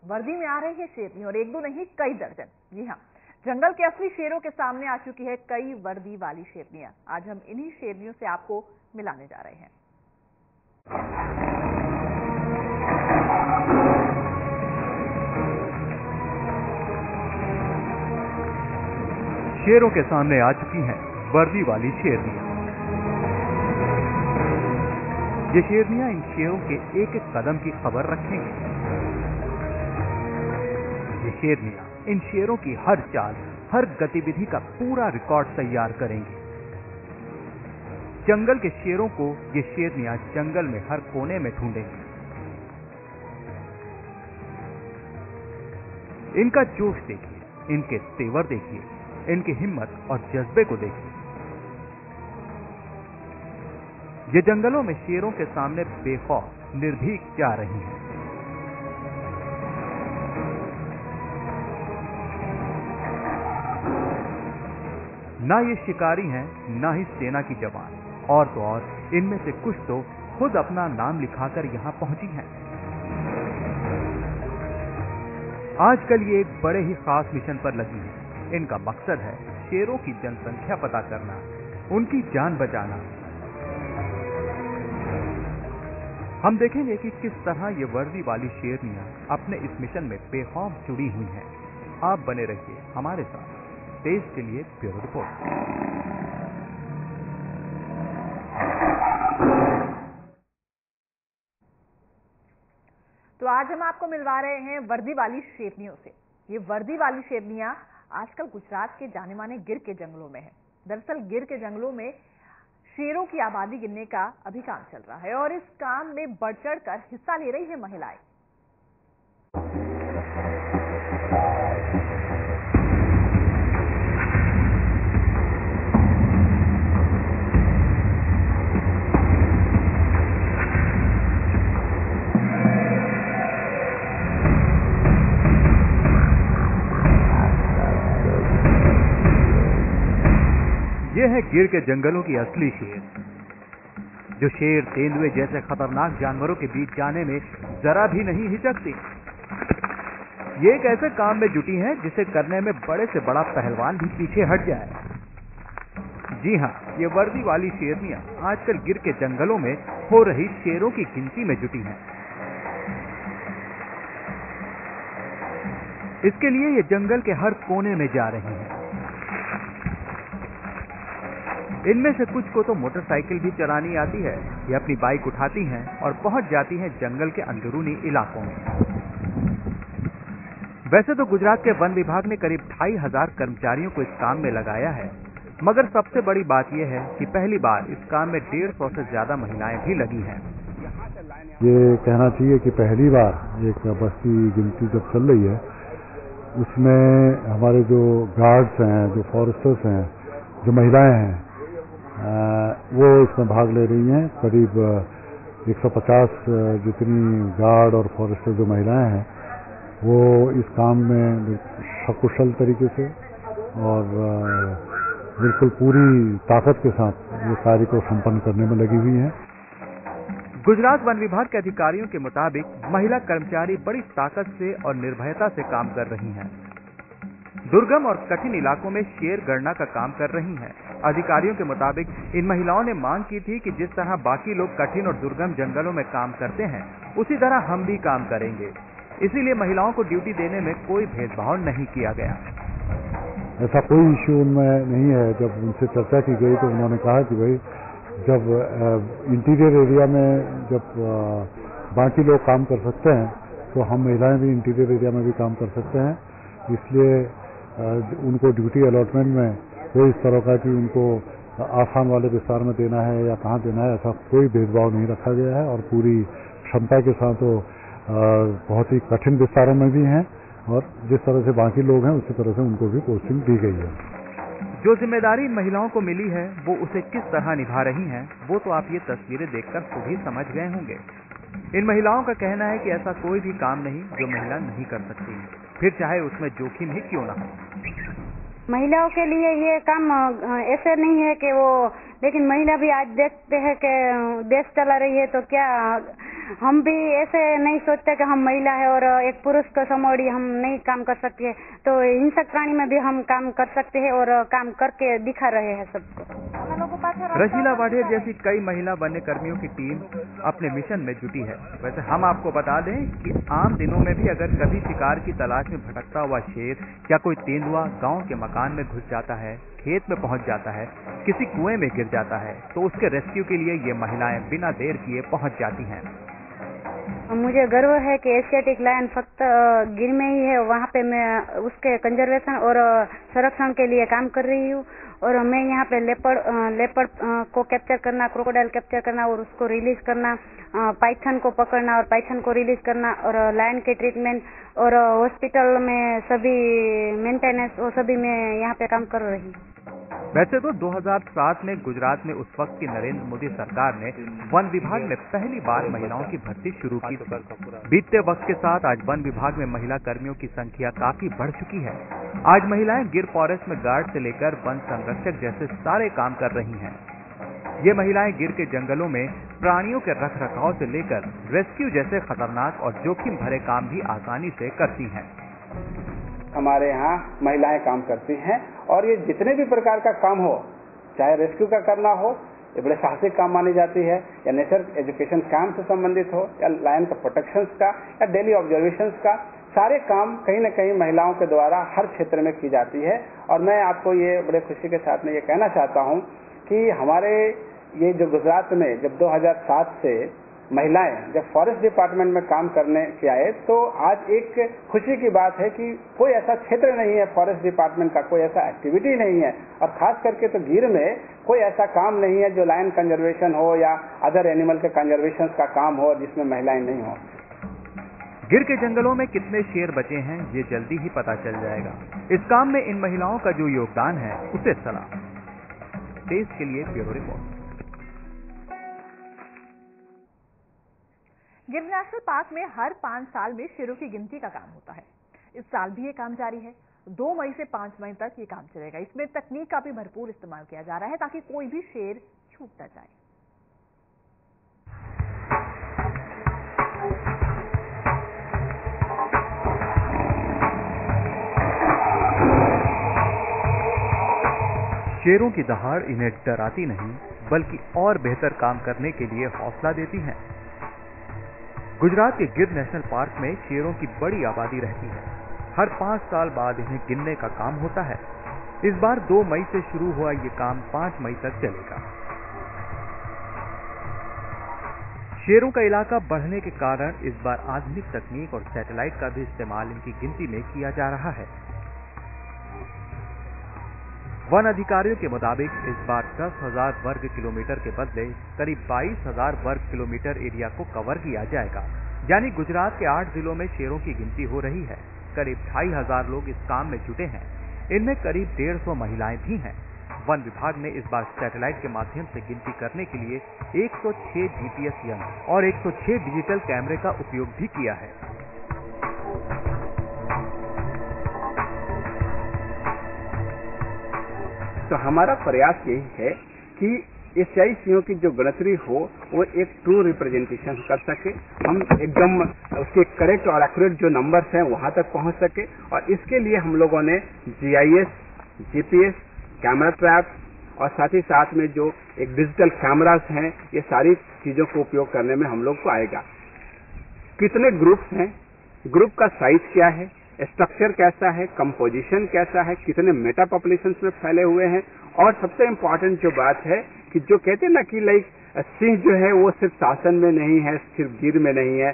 वर्दी में आ रही है शेरनी और एक दो नहीं कई दर्जन। जी हाँ, जंगल के असली शेरों के सामने आ चुकी है कई वर्दी वाली शेरनियां। आज हम इन्हीं शेरनियों से आपको मिलाने जा रहे हैं। शेरों के सामने आ चुकी हैं वर्दी वाली शेरनियां। ये शेरनियां इन शेरों के एक एक कदम की खबर रखेंगी। ये शेरनियां इन शेरों की हर चाल, हर गतिविधि का पूरा रिकॉर्ड तैयार करेंगी। जंगल के शेरों को ये शेरनियां जंगल में हर कोने में ढूंढेंगी। इनका जोश देखिए, इनके तेवर देखिए, इनकी हिम्मत और जज्बे को देखिए। ये जंगलों में शेरों के सामने बेखौफ निर्भीक जा रही हैं। ना ये शिकारी हैं, ना ही सेना की जवान, और तो और इनमें से कुछ तो खुद अपना नाम लिखाकर यहां पहुंची हैं। आजकल ये एक बड़े ही खास मिशन पर लगी हैं। इनका मकसद है शेरों की जनसंख्या पता करना, उनकी जान बचाना। हम देखेंगे कि किस तरह ये वर्दी वाली शेरनियां अपने इस मिशन में बेखौफ जुड़ी हुई हैं। आप बने रहिए हमारे साथ। देश के लिए ब्यूरो रिपोर्ट। तो आज हम आपको मिलवा रहे हैं वर्दी वाली शेरनियों से। ये वर्दी वाली शेरनियां आजकल गुजरात के जाने माने गिर के जंगलों में है। दरअसल गिर के जंगलों में शेरों की आबादी गिनने का अभी काम चल रहा है और इस काम में बढ़ चढ़कर हिस्सा ले रही है महिलाएं। ये है गिर के जंगलों की असली शेर, जो शेर, तेंदुए जैसे खतरनाक जानवरों के बीच जाने में जरा भी नहीं हिचकती। ये एक ऐसे काम में जुटी हैं जिसे करने में बड़े से बड़ा पहलवान भी पीछे हट जाए। जी हां, ये वर्दी वाली शेरनियां आजकल गिर के जंगलों में हो रही शेरों की गिनती में जुटी हैं। इसके लिए ये जंगल के हर कोने में जा रही हैं। इनमें से कुछ को तो मोटरसाइकिल भी चलानी आती है। ये अपनी बाइक उठाती हैं और पहुंच जाती हैं जंगल के अंदरूनी इलाकों में। वैसे तो गुजरात के वन विभाग ने करीब 2500 कर्मचारियों को इस काम में लगाया है, मगर सबसे बड़ी बात यह है कि पहली बार इस काम में 150 से ज्यादा महिलाएं भी लगी हैं। ये कहना चाहिए कि पहली बार एक बस्ती गिनती जब चल रही है, उसमें हमारे जो गार्ड्स हैं, जो फॉरेस्टर्स हैं, जो महिलाएं हैं, वो इसमें भाग ले रही हैं। करीब 150 जितनी गार्ड और फॉरेस्टर जो महिलाएं हैं, वो इस काम में सकुशल तरीके से और बिल्कुल पूरी ताकत के साथ ये कार्य को संपन्न करने में लगी हुई हैं। गुजरात वन विभाग के अधिकारियों के मुताबिक महिला कर्मचारी बड़ी ताकत से और निर्भयता से काम कर रही हैं। दुर्गम और कठिन इलाकों में शेर गणना का काम कर रही हैं। अधिकारियों के मुताबिक इन महिलाओं ने मांग की थी कि जिस तरह बाकी लोग कठिन और दुर्गम जंगलों में काम करते हैं, उसी तरह हम भी काम करेंगे। इसीलिए महिलाओं को ड्यूटी देने में कोई भेदभाव नहीं किया गया। ऐसा कोई इश्यू उनमें नहीं है। जब उनसे चर्चा की गई तो उन्होंने कहा कि भाई, जब इंटीरियर एरिया में जब बाकी लोग काम कर सकते हैं, तो हम महिलाएं भी इंटीरियर एरिया में भी काम कर सकते हैं। इसलिए उनको ड्यूटी अलॉटमेंट में कोई इस तरह का कि उनको आसान वाले विस्तार में देना है या कहाँ देना है, ऐसा कोई भेदभाव नहीं रखा गया है। और पूरी क्षमता के साथ वो बहुत ही कठिन विस्तारों में भी हैं और जिस तरह से बाकी लोग हैं उसी तरह से उनको भी पोस्टिंग दी गई है। जो जिम्मेदारी महिलाओं को मिली है वो उसे किस तरह निभा रही हैं, वो तो आप ये तस्वीरें देखकर खुद ही समझ गए होंगे। इन महिलाओं का कहना है कि ऐसा कोई भी काम नहीं जो महिला नहीं कर सकती, फिर चाहे उसमें जोखिम ही क्यों ना हो। महिलाओं के लिए ये काम ऐसे नहीं है कि वो, लेकिन महिला भी आज देखते हैं कि देश चला रही है तो क्या हम भी ऐसे नहीं सोचते कि हम महिला है और एक पुरुष को समोड़ी हम नहीं काम कर सकते, तो हिंसक प्राणी में भी हम काम कर सकते हैं और काम करके दिखा रहे हैं सबको। रशीला वाढेर जैसी कई महिला वन्य कर्मियों की टीम अपने मिशन में जुटी है। वैसे हम आपको बता दें कि आम दिनों में भी अगर कभी शिकार की तलाश में भटकता हुआ शेर या कोई तेंदुआ गांव के मकान में घुस जाता है, खेत में पहुंच जाता है, किसी कुएं में गिर जाता है, तो उसके रेस्क्यू के लिए ये महिलाएं बिना देर किए पहुंच जाती हैं। मुझे गर्व है कि एशियाटिक लायन फक्त गिर में ही है, वहाँ पे मैं उसके कंजर्वेशन और संरक्षण के लिए काम कर रही हूँ। और मैं यहाँ पे लेपर्ड को कैप्चर करना, क्रोकोडाइल कैप्चर करना और उसको रिलीज करना, पाइथन को पकड़ना और पाइथन को रिलीज करना और लायन के ट्रीटमेंट और हॉस्पिटल में सभी मेंटेनेंस और सभी मैं यहाँ पे काम कर रही हूँ। वैसे तो 2007 में गुजरात में उस वक्त की नरेंद्र मोदी सरकार ने वन विभाग में पहली बार महिलाओं की भर्ती शुरू की थी। बीतते वक्त के साथ आज वन विभाग में महिला कर्मियों की संख्या काफी बढ़ चुकी है। आज महिलाएं गिर फॉरेस्ट में गार्ड से लेकर वन संरक्षक जैसे सारे काम कर रही हैं। ये महिलाएं गिर के जंगलों में प्राणियों के रखरखाव से लेकर रेस्क्यू जैसे खतरनाक और जोखिम भरे काम भी आसानी से करती हैं। हमारे यहाँ महिलाएं काम करती हैं और ये जितने भी प्रकार का काम हो, चाहे रेस्क्यू का करना हो, ये बड़े साहसिक काम मानी जाती है, या नेचर एजुकेशन कैंप से संबंधित हो, या लायन का प्रोटेक्शन का, या डेली ऑब्जर्वेशन का, सारे काम कहीं न कहीं महिलाओं के द्वारा हर क्षेत्र में की जाती है। और मैं आपको ये बड़े खुशी के साथ में ये कहना चाहता हूँ कि हमारे ये जो गुजरात में जब 2007 से महिलाएं जब फॉरेस्ट डिपार्टमेंट में काम करने के आए, तो आज एक खुशी की बात है कि कोई ऐसा क्षेत्र नहीं है फॉरेस्ट डिपार्टमेंट का, कोई ऐसा एक्टिविटी नहीं है, और खास करके तो गिर में कोई ऐसा काम नहीं है जो लायन कंजर्वेशन हो या अदर एनिमल के कंजर्वेशन का काम हो जिसमें महिलाएं नहीं हो। गिर के जंगलों में कितने शेर बचे हैं ये जल्दी ही पता चल जाएगा। इस काम में इन महिलाओं का जो योगदान है उसे सलाम। देश के लिए ब्यूरो रिपोर्ट। गिर नेशनल पार्क में हर 5 साल में शेरों की गिनती का काम होता है। इस साल भी ये काम जारी है। 2 मई से 5 मई तक ये काम चलेगा। इसमें तकनीक का भी भरपूर इस्तेमाल किया जा रहा है ताकि कोई भी शेर छूट न जाए। शेरों की दहाड़ इन्हें डराती नहीं बल्कि और बेहतर काम करने के लिए हौसला देती है। गुजरात के गिर नेशनल पार्क में शेरों की बड़ी आबादी रहती है। हर 5 साल बाद इन्हें गिनने का काम होता है। इस बार 2 मई से शुरू हुआ ये काम 5 मई तक चलेगा। शेरों का इलाका बढ़ने के कारण इस बार आधुनिक तकनीक और सैटेलाइट का भी इस्तेमाल इनकी गिनती में किया जा रहा है। वन अधिकारियों के मुताबिक इस बार 10,000 वर्ग किलोमीटर के बदले करीब 22,000 वर्ग किलोमीटर एरिया को कवर किया जाएगा। यानी गुजरात के 8 जिलों में शेरों की गिनती हो रही है। करीब 2,500 लोग इस काम में जुटे हैं। इनमें करीब 150 महिलाएं भी हैं। वन विभाग ने इस बार सैटेलाइट के माध्यम से गिनती करने के लिए 106 जीपीएस यंत्र और 106 डिजिटल कैमरे का उपयोग भी किया है। तो हमारा प्रयास यही है कि एशियाई सिंहों की जो गिनती हो वो एक ट्रू रिप्रेजेंटेशन कर सके, हम एकदम उसके करेक्ट और एक्यूरेट जो नंबर्स हैं वहां तक पहुंच सके। और इसके लिए हम लोगों ने जीआईएस, जीपीएस, कैमरा ट्रैप्स और साथ ही साथ में जो एक डिजिटल कैमरास हैं, ये सारी चीजों को उपयोग करने में हम लोग को आएगा। कितने ग्रुप्स हैं, ग्रुप का साइज क्या है, स्ट्रक्चर कैसा है, कंपोजिशन कैसा है, कितने मेटा पॉपुलेशंस में फैले हुए हैं, और सबसे इम्पोर्टेंट जो बात है कि जो कहते हैं ना कि लाइक सिंह जो है वो सिर्फ शासन में नहीं है, सिर्फ गिर में नहीं है,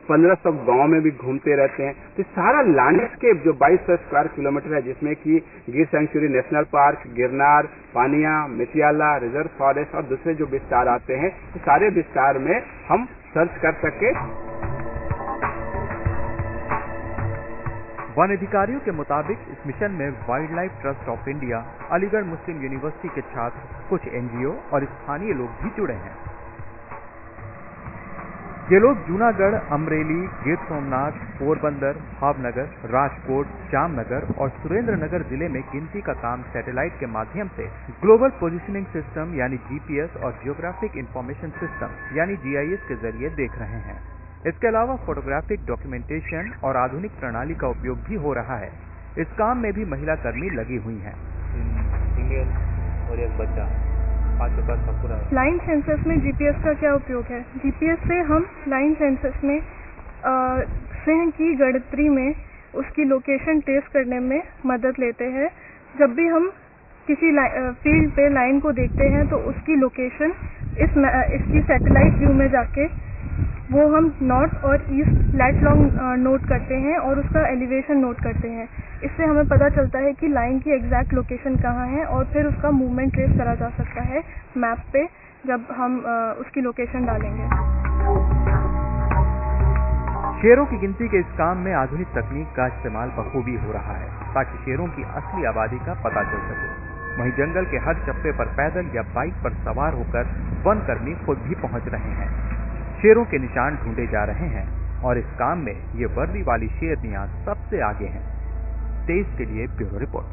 1500 गांव में भी घूमते रहते हैं। तो सारा लैंडस्केप जो 2200 स्क्वायर किलोमीटर है, जिसमें कि गिर सेंचुरी नेशनल पार्क, गिरनार, पानिया, मितियाला, रिजर्व फॉरेस्ट और दूसरे जो विस्तार आते हैं, तो सारे विस्तार में हम सर्च कर सके। वन अधिकारियों के मुताबिक इस मिशन में wild life trust of India, Aligarh Muslim university के छात्र, कुछ एनजीओ और स्थानीय लोग भी जुड़े हैं। ये लोग जूनागढ़, अमरेली, गिर सोमनाथ, पोरबंदर, भावनगर, राजकोट, जामनगर और सुरेंद्रनगर जिले में गिनती का काम सैटेलाइट के माध्यम से ग्लोबल पोजिशनिंग सिस्टम यानी जीपीएस और जियोग्राफिक इंफॉर्मेशन सिस्टम यानी जीआईएस के जरिए देख रहे हैं। इसके अलावा फोटोग्राफिक डॉक्यूमेंटेशन और आधुनिक प्रणाली का उपयोग भी हो रहा है। इस काम में भी महिला कर्मी लगी हुई हैं। और एक बच्चा लाइन सेंसस में जीपीएस का क्या उपयोग है? जीपीएस से हम लाइन सेंसस में सिंह की गिनती में उसकी लोकेशन ट्रेस करने में मदद लेते हैं। जब भी हम किसी फील्ड पे लाइन को देखते हैं तो उसकी लोकेशन इसकी सैटेलाइट व्यू में जाके वो हम नॉर्थ और ईस्ट लैट लॉन्ग नोट करते हैं और उसका एलिवेशन नोट करते हैं। इससे हमें पता चलता है कि लाइन की एग्जैक्ट लोकेशन कहाँ है और फिर उसका मूवमेंट ट्रेस करा जा सकता है मैप पे जब हम उसकी लोकेशन डालेंगे। शेरों की गिनती के इस काम में आधुनिक तकनीक का इस्तेमाल बखूबी हो रहा है ताकि शेरों की असली आबादी का पता चल सके। वहीं जंगल के हर चप्पे पर पैदल या बाइक पर सवार होकर वन कर्मी खुद भी पहुंच रहे हैं। शेरों के निशान ढूंढे जा रहे हैं और इस काम में ये वर्दी वाली शेरनियां सबसे आगे हैं। तेज के लिए ब्यूरो रिपोर्ट।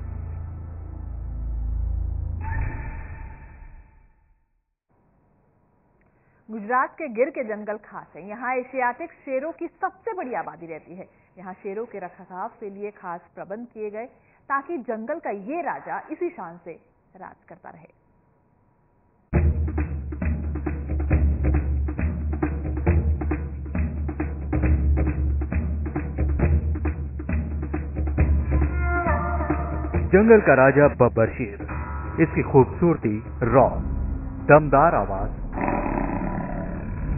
गुजरात के गिर के जंगल खास है। यहाँ एशियाटिक शेरों की सबसे बड़ी आबादी रहती है। यहाँ शेरों के रखरखाव के लिए खास प्रबंध किए गए ताकि जंगल का ये राजा इसी शान से राज करता रहे। जंगल का राजा बब्बर शेर, इसकी खूबसूरती, रॉ, दमदार आवाज,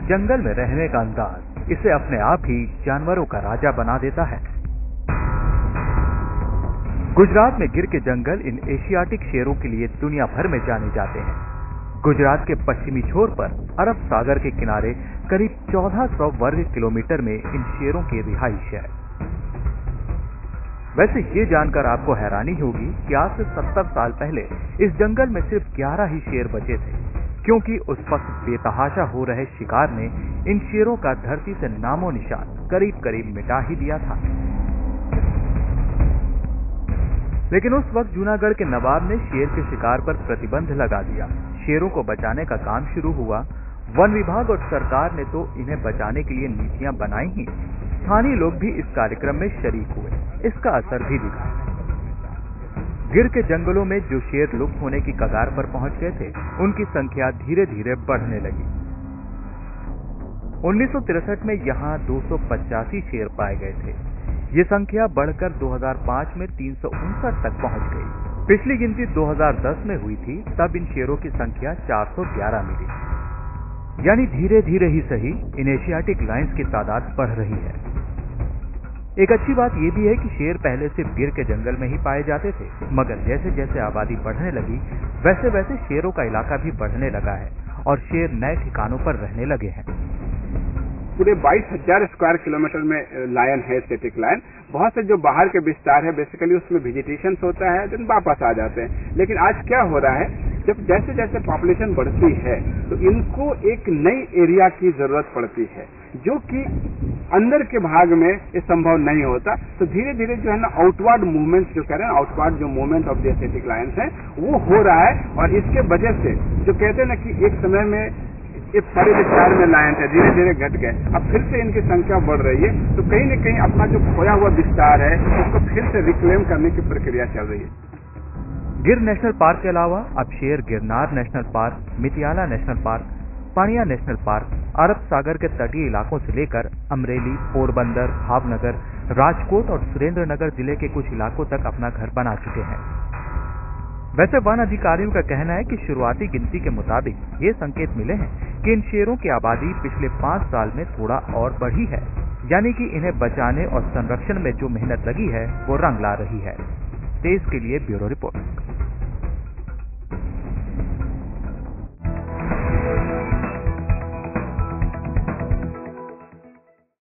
जंगल में रहने का अंदाज इसे अपने आप ही जानवरों का राजा बना देता है। गुजरात में गिर के जंगल इन एशियाटिक शेरों के लिए दुनिया भर में जाने जाते हैं। गुजरात के पश्चिमी छोर पर अरब सागर के किनारे करीब 1400 वर्ग किलोमीटर में इन शेरों की रिहाइश है। वैसे ये जानकर आपको हैरानी होगी कि आज से 70 साल पहले इस जंगल में सिर्फ 11 ही शेर बचे थे, क्योंकि उस वक्त बेतहाशा हो रहे शिकार ने इन शेरों का धरती से नामो निशान करीब करीब मिटा ही दिया था। लेकिन उस वक्त जूनागढ़ के नवाब ने शेर के शिकार पर प्रतिबंध लगा दिया। शेरों को बचाने का काम शुरू हुआ। वन विभाग और सरकार ने तो इन्हें बचाने के लिए नीतियां बनाई ही, स्थानीय लोग भी इस कार्यक्रम में शरीक हुए। इसका असर भी दिखा। गिर के जंगलों में जो शेर लुप्त होने की कगार पर पहुंच गए थे, उनकी संख्या धीरे धीरे बढ़ने लगी। 1963 में यहां 285 शेर पाए गए थे। ये संख्या बढ़कर 2005 में 359 तक पहुंच गई। पिछली गिनती 2010 में हुई थी, तब इन शेरों की संख्या 411 मिली। यानी धीरे धीरे ही सही इन एशियाटिक लायंस की तादाद बढ़ रही है। एक अच्छी बात यह भी है कि शेर पहले सिर्फ गिर के जंगल में ही पाए जाते थे, मगर जैसे जैसे आबादी बढ़ने लगी वैसे वैसे शेरों का इलाका भी बढ़ने लगा है और शेर नए ठिकानों पर रहने लगे हैं। पूरे 22,000 स्क्वायर किलोमीटर में लायन है, स्टैटिक लायन। बहुत से जो बाहर के विस्तार है बेसिकली उसमें वेजिटेशन होता है, देन वापस आ जाते हैं। लेकिन आज क्या हो रहा है, जब जैसे जैसे पॉपुलेशन बढ़ती है तो इनको एक नई एरिया की जरूरत पड़ती है, जो कि अंदर के भाग में ये संभव नहीं होता। तो धीरे धीरे जो है ना आउटवर्ड मूवमेंट जो कह रहे हैं, आउटवर्ड जो movement of the static Lions है वो हो रहा है। और इसके वजह से जो कहते हैं ना कि एक समय में ये बड़े विस्तार में लायन थे, धीरे धीरे घट गए, अब फिर से इनकी संख्या बढ़ रही है। तो कहीं न कहीं अपना जो खोया हुआ विस्तार है उसको फिर से रिक्लेम करने की प्रक्रिया चल रही है। गिर नेशनल पार्क के अलावा अब शेर Girnar national park, Mitiyala national park, Paniya national park, अरब सागर के तटीय इलाकों से लेकर अमरेली, पोरबंदर, भावनगर, राजकोट और सुरेंद्रनगर जिले के कुछ इलाकों तक अपना घर बना चुके हैं। वैसे वन अधिकारियों का कहना है कि शुरुआती गिनती के मुताबिक ये संकेत मिले हैं कि इन शेरों की आबादी पिछले 5 साल में थोड़ा और बढ़ी है, यानी कि इन्हें बचाने और संरक्षण में जो मेहनत लगी है वो रंग ला रही है। तेज के लिए ब्यूरो रिपोर्ट।